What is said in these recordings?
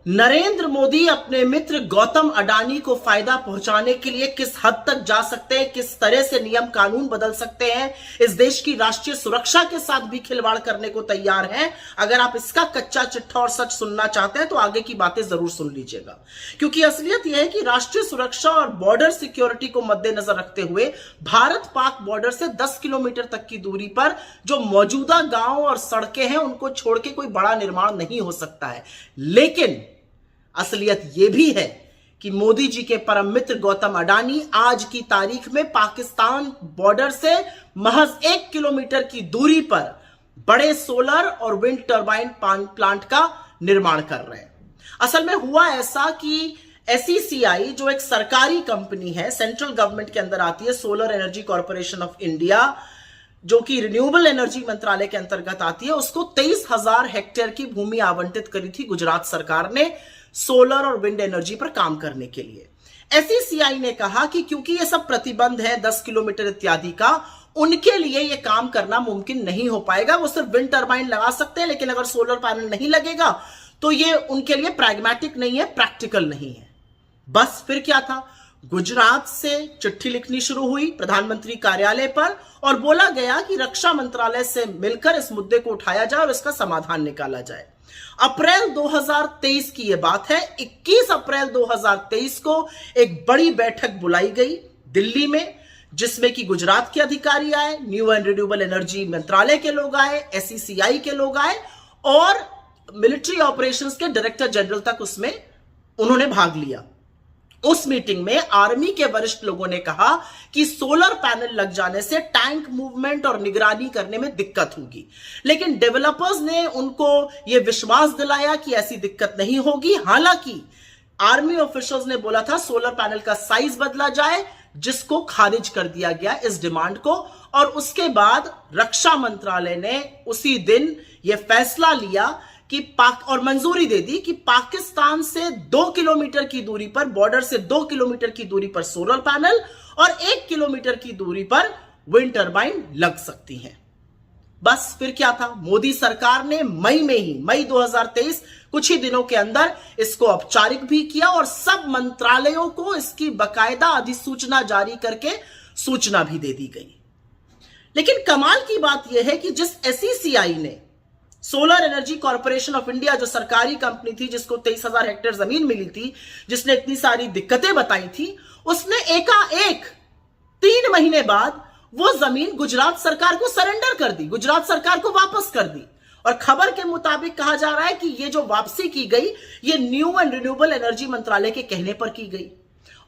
नरेंद्र मोदी अपने मित्र गौतम अडानी को फायदा पहुंचाने के लिए किस हद तक जा सकते हैं, किस तरह से नियम कानून बदल सकते हैं, इस देश की राष्ट्रीय सुरक्षा के साथ भी खिलवाड़ करने को तैयार हैं। अगर आप इसका कच्चा चिट्ठा और सच सुनना चाहते हैं तो आगे की बातें जरूर सुन लीजिएगा, क्योंकि असलियत यह है कि राष्ट्रीय सुरक्षा और बॉर्डर सिक्योरिटी को मद्देनजर रखते हुए भारत पाक बॉर्डर से 10 किलोमीटर तक की दूरी पर जो मौजूदा गांव और सड़कें हैं उनको छोड़ के कोई बड़ा निर्माण नहीं हो सकता है। लेकिन असलियत यह भी है कि मोदी जी के परम मित्र गौतम अडानी आज की तारीख में पाकिस्तान बॉर्डर से महज 1 किलोमीटर की दूरी पर बड़े सोलर और विंड टर्बाइन प्लांट का निर्माण कर रहे हैं। असल में हुआ ऐसा कि SECI जो एक सरकारी कंपनी है, सेंट्रल गवर्नमेंट के अंदर आती है, solar energy corporation of India, जो कि रिन्यूएबल एनर्जी मंत्रालय के अंतर्गत आती है, उसको 23,000 हेक्टेयर की भूमि आवंटित करी थी गुजरात सरकार ने सोलर और विंड एनर्जी पर काम करने के लिए। SECI ने कहा कि क्योंकि ये सब प्रतिबंध है 10 किलोमीटर इत्यादि का, उनके लिए ये काम करना मुमकिन नहीं हो पाएगा। वो सिर्फ विंड टर्बाइन लगा सकते हैं, लेकिन अगर सोलर पैनल नहीं लगेगा तो ये उनके लिए प्रैग्मेटिक नहीं है, प्रैक्टिकल नहीं है। बस फिर क्या था, गुजरात से चिट्ठी लिखनी शुरू हुई प्रधानमंत्री कार्यालय पर और बोला गया कि रक्षा मंत्रालय से मिलकर इस मुद्दे को उठाया जाए और इसका समाधान निकाला जाए। अप्रैल 2023 की यह बात है। 21 अप्रैल 2023 को एक बड़ी बैठक बुलाई गई दिल्ली में, जिसमें कि गुजरात के अधिकारी आए, न्यू एंड रिन्यूएबल एनर्जी मंत्रालय के लोग आए, SECI के लोग आए और मिलिट्री ऑपरेशंस के डायरेक्टर जनरल तक उसमें उन्होंने भाग लिया। उस मीटिंग में आर्मी के वरिष्ठ लोगों ने कहा कि सोलर पैनल लग जाने से टैंक मूवमेंट और निगरानी करने में दिक्कत होगी, लेकिन डेवलपर्स ने उनको यह विश्वास दिलाया कि ऐसी दिक्कत नहीं होगी। हालांकि आर्मी ऑफिशियल्स ने बोला था सोलर पैनल का साइज बदला जाए, जिसको खारिज कर दिया गया इस डिमांड को। और उसके बाद रक्षा मंत्रालय ने उसी दिन यह फैसला लिया कि और मंजूरी दे दी कि पाकिस्तान से 2 किलोमीटर की दूरी पर, बॉर्डर से 2 किलोमीटर की दूरी पर सोलर पैनल और 1 किलोमीटर की दूरी पर विंड टर्बाइन लग सकती हैं। बस फिर क्या था, मोदी सरकार ने मई 2023 कुछ ही दिनों के अंदर इसको औपचारिक भी किया और सब मंत्रालयों को इसकी बाकायदा अधिसूचना जारी करके सूचना भी दे दी गई। लेकिन कमाल की बात यह है कि जिस SECI ने solar energy corporation of India, जो सरकारी कंपनी थी जिसको 23,000 हेक्टेयर जमीन मिली थी, जिसने इतनी सारी दिक्कतें बताई थी, उसने एकाएक 3 महीने बाद वो जमीन गुजरात सरकार को सरेंडर कर दी, गुजरात सरकार को वापस कर दी। और खबर के मुताबिक कहा जा रहा है कि ये जो वापसी की गई, ये न्यू एंड रिन्यूएबल एनर्जी मंत्रालय के कहने पर की गई।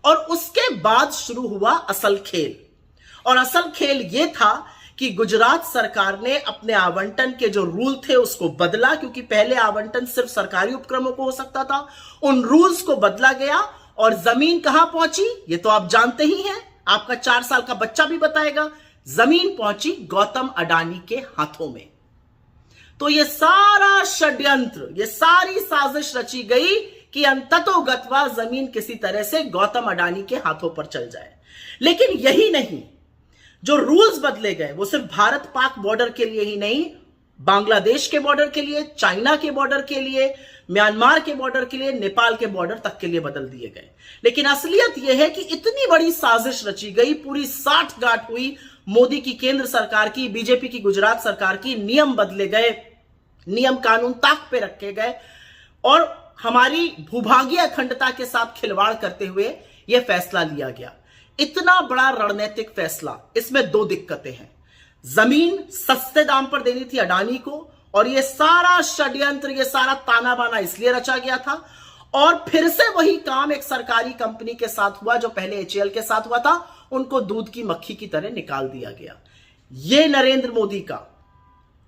और उसके बाद शुरू हुआ असल खेल। और असल खेल यह था कि गुजरात सरकार ने अपने आवंटन के जो रूल थे उसको बदला, क्योंकि पहले आवंटन सिर्फ सरकारी उपक्रमों को हो सकता था। उन रूल्स को बदला गया और जमीन कहां पहुंची ये तो आप जानते ही हैं, आपका 4 साल का बच्चा भी बताएगा। जमीन पहुंची गौतम अडानी के हाथों में। तो ये सारा षड्यंत्र, ये सारी साजिश रची गई कि अंततोगत्वा जमीन किसी तरह से गौतम अडानी के हाथों पर चल जाए। लेकिन यही नहीं, जो रूल्स बदले गए वो सिर्फ भारत पाक बॉर्डर के लिए ही नहीं, बांग्लादेश के बॉर्डर के लिए, चाइना के बॉर्डर के लिए, म्यांमार के बॉर्डर के लिए, नेपाल के बॉर्डर तक के लिए बदल दिए गए। लेकिन असलियत यह है कि इतनी बड़ी साजिश रची गई, पूरी साठ गांठ हुई मोदी की केंद्र सरकार की, बीजेपी की गुजरात सरकार की, नियम बदले गए, नियम कानून ताक पे रखे गए और हमारी भूभागीय अखंडता के साथ खिलवाड़ करते हुए यह फैसला लिया गया। इतना बड़ा रणनीतिक फैसला, इसमें 2 दिक्कतें हैं। जमीन सस्ते दाम पर देनी थी अडानी को, और यह सारा षड्यंत्र, यह सारा ताना बाना इसलिए रचा गया था। और फिर से वही काम एक सरकारी कंपनी के साथ हुआ जो पहले HAL के साथ हुआ था, उनको दूध की मक्खी की तरह निकाल दिया गया। यह नरेंद्र मोदी का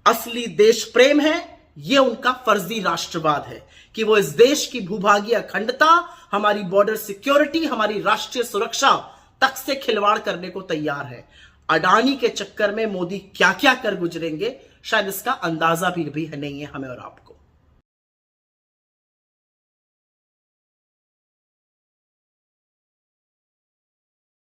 असली देश प्रेम है, यह उनका फर्जी राष्ट्रवाद है कि वो इस देश की भूभागीय अखंडता, हमारी बॉर्डर सिक्योरिटी, हमारी राष्ट्रीय सुरक्षा तक से खिलवाड़ करने को तैयार है। अडानी के चक्कर में मोदी क्या क्या कर गुजरेंगे, शायद इसका अंदाजा भी नहीं है हमें और आपको।